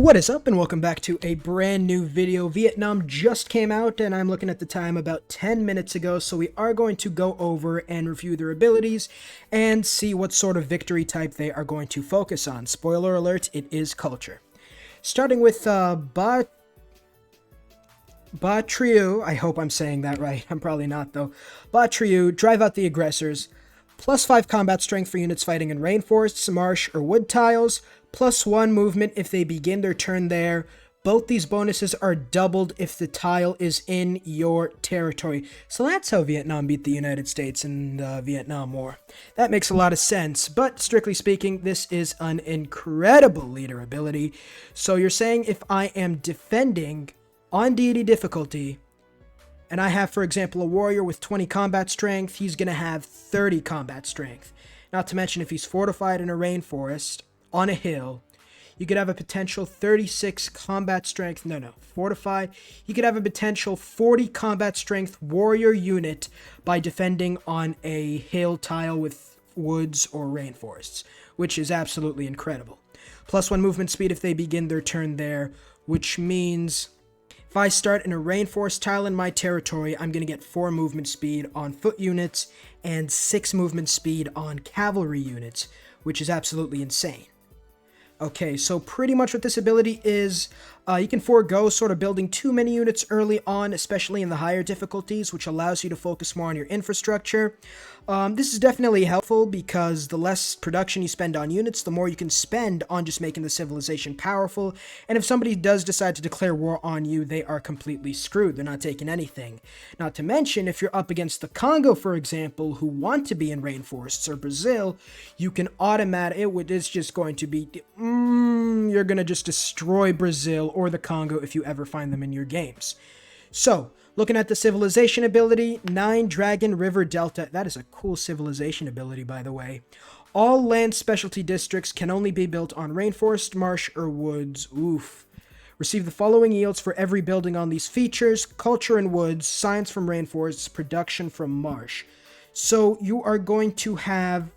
What is up, and welcome back to a brand new video. Vietnam just came out, and I'm looking at the time about 10 minutes ago, so we are going to go over and review their abilities and see what sort of victory type they are going to focus on. Spoiler alert, it is culture. Starting with Ba Trieu, I hope I'm saying that right, I'm probably not though. Ba Trieu, drive out the aggressors. +5 combat strength for units fighting in rainforests, marsh, or wood tiles. +1 movement if they begin their turn there. Both these bonuses are doubled if the tile is in your territory. So that's how Vietnam beat the United States in the Vietnam War. That makes a lot of sense, but strictly speaking, this is an incredible leader ability. So you're saying if I am defending on deity difficulty, and I have, for example, a warrior with 20 combat strength, he's going to have 30 combat strength. Not to mention if he's fortified in a rainforest, on a hill, you could have a potential 36 combat strength, fortified. You could have a potential 40 combat strength warrior unit by defending on a hill tile with woods or rainforests, which is absolutely incredible. +1 movement speed if they begin their turn there, which means if I start in a rainforest tile in my territory, I'm going to get 4 movement speed on foot units and 6 movement speed on cavalry units, which is absolutely insane. Okay, so pretty much what this ability is, you can forego sort of building too many units early on, especially in the higher difficulties, which allows you to focus more on your infrastructure. This is definitely helpful because the less production you spend on units, the more you can spend on just making the civilization powerful. And if somebody does decide to declare war on you, they are completely screwed. They're not taking anything. Not to mention, if you're up against the Congo, for example, who want to be in rainforests, or Brazil, you can it's just going to be, you're going to just destroy Brazil or the Congo if you ever find them in your games. So, looking at the civilization ability, 9 Dragon River Delta. That is a cool civilization ability, by the way. All land specialty districts can only be built on rainforest, marsh, or woods. Oof. Receive the following yields for every building on these features: culture and woods, science from rainforests, production from marsh. So you are going to have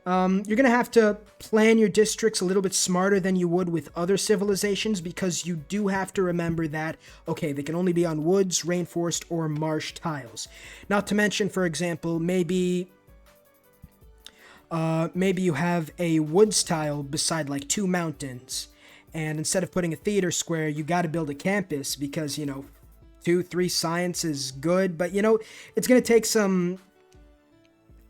you're going to have to plan your districts a little bit smarter than you would with other civilizations, because you do have to remember that, okay, they can only be on woods, rainforest, or marsh tiles. Not to mention, for example, maybe you have a woods tile beside like 2 mountains, and instead of putting a theater square, you got to build a campus because, 2-3 science is good, but, it's going to take some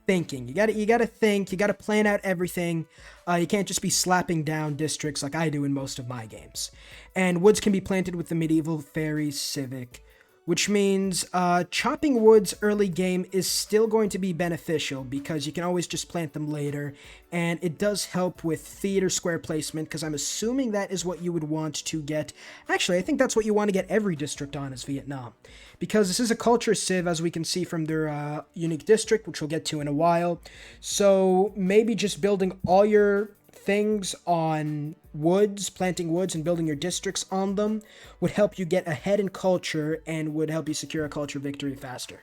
thinking. You gotta think, you gotta plan out everything. You can't just be slapping down districts like I do in most of my games. And woods can be planted with the medieval fairy civic, which means chopping woods early game is still going to be beneficial because you can always just plant them later, and it does help with theater square placement, because I'm assuming that is what you would want to get. Actually, I think that's what you want to get every district on, is Vietnam, because this is a culture civ, as we can see from their unique district, which we'll get to in a while. So maybe just building all your things on woods, planting woods and building your districts on them, would help you get ahead in culture and would help you secure a culture victory faster.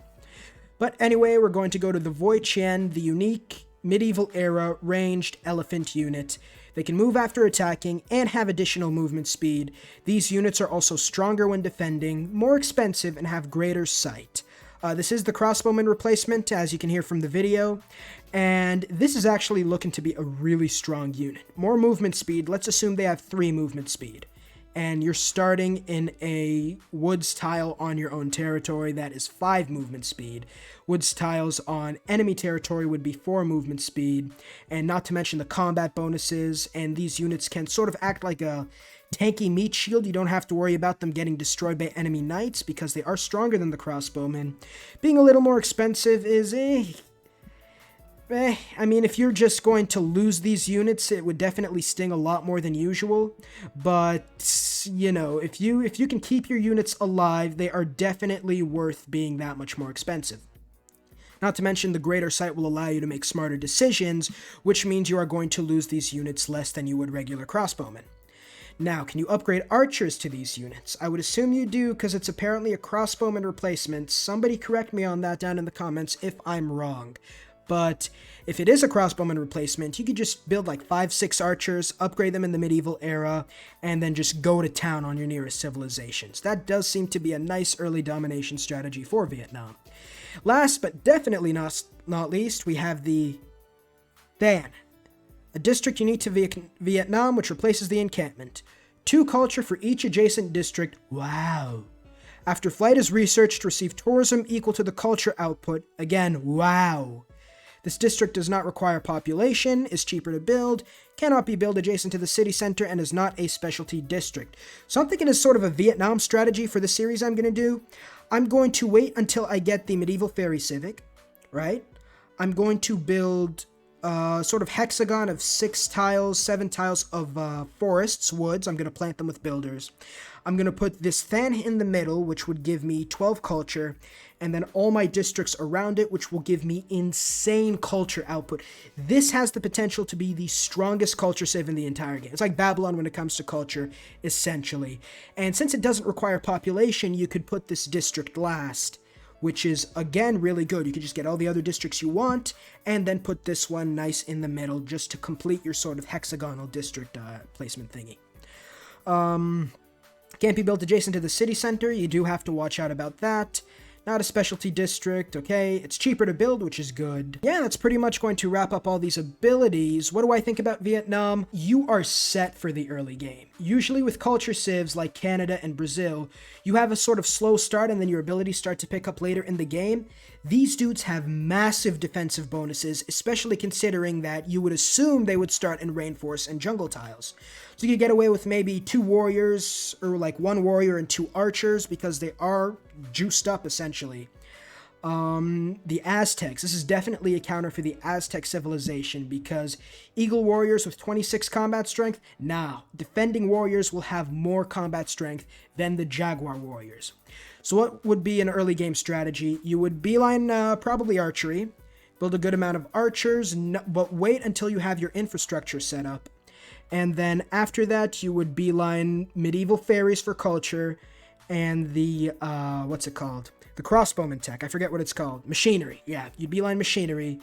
But anyway, we're going to go to the Voi Chien, the unique medieval era ranged elephant unit. They can move after attacking and have additional movement speed. These units are also stronger when defending, more expensive, and have greater sight. This is the crossbowman replacement, as you can hear from the video, and this is actually looking to be a really strong unit. More movement speed. Let's assume they have 3 movement speed, and you're starting in a woods tile on your own territory. That is 5 movement speed. Woods tiles on enemy territory would be 4 movement speed, and not to mention the combat bonuses, and these units can sort of act like a tanky meat shield. You don't have to worry about them getting destroyed by enemy knights because they are stronger than the crossbowmen. Being a little more expensive is I mean, if you're just going to lose these units, it would definitely sting a lot more than usual. But, if you can keep your units alive, they are definitely worth being that much more expensive. Not to mention, the greater sight will allow you to make smarter decisions, which means you are going to lose these units less than you would regular crossbowmen. Now, can you upgrade archers to these units? I would assume you do, because it's apparently a crossbowman replacement. Somebody correct me on that down in the comments if I'm wrong. But if it is a crossbowman replacement, you could just build like 5-6 archers, upgrade them in the medieval era, and then just go to town on your nearest civilizations. That does seem to be a nice early domination strategy for Vietnam. Last but definitely not least, we have the Than, a district unique to Vietnam which replaces the encampment. 2 culture for each adjacent district. Wow. After flight is researched, receive tourism equal to the culture output. Again, wow. This district does not require population, is cheaper to build, cannot be built adjacent to the city center, and is not a specialty district. So I'm thinking as sort of a Vietnam strategy for the series I'm going to do. I'm going to wait until I get the medieval ferry civic, right? I'm going to build sort of hexagon of 6 tiles, 7 tiles of forests, woods. I'm going to plant them with builders. I'm going to put this Than in the middle, which would give me 12 culture, and then all my districts around it, which will give me insane culture output. This has the potential to be the strongest culture civ in the entire game. It's like Babylon when it comes to culture, essentially. And since it doesn't require population, you could put this district last, which is, again, really good. You could just get all the other districts you want, and then put this one nice in the middle, just to complete your sort of hexagonal district placement thingy. Can't be built adjacent to the city center. You do have to watch out about that. Not a specialty district, okay? It's cheaper to build, which is good. Yeah, that's pretty much going to wrap up all these abilities. What do I think about Vietnam? You are set for the early game. Usually with culture civs like Canada and Brazil, you have a sort of slow start and then your abilities start to pick up later in the game. These dudes have massive defensive bonuses, especially considering that you would assume they would start in rainforest and jungle tiles. So you could get away with maybe 2 warriors, or like 1 warrior and 2 archers, because they are juiced up, essentially. The Aztecs. This is definitely a counter for the Aztec civilization, because Eagle warriors with 26 combat strength, defending warriors will have more combat strength than the Jaguar warriors. So what would be an early game strategy? You would beeline probably archery, build a good amount of archers, but wait until you have your infrastructure set up. And then after that, you would beeline medieval ferries for culture, and the, what's it called? The crossbowman tech. I forget what it's called. Machinery. Yeah, you'd beeline machinery.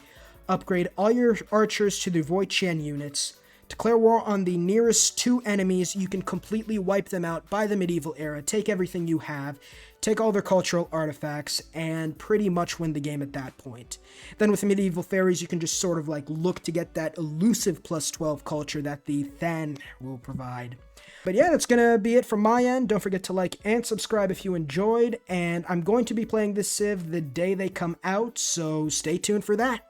Upgrade all your archers to the Voitian units. Declare war on the nearest 2 enemies. You can completely wipe them out by the medieval era. Take everything you have. Take all their cultural artifacts, and pretty much win the game at that point. Then with the medieval ferries, you can just sort of like look to get that elusive plus 12 culture that the Than will provide. But yeah, that's going to be it from my end. Don't forget to like and subscribe if you enjoyed, and I'm going to be playing this civ the day they come out, so stay tuned for that.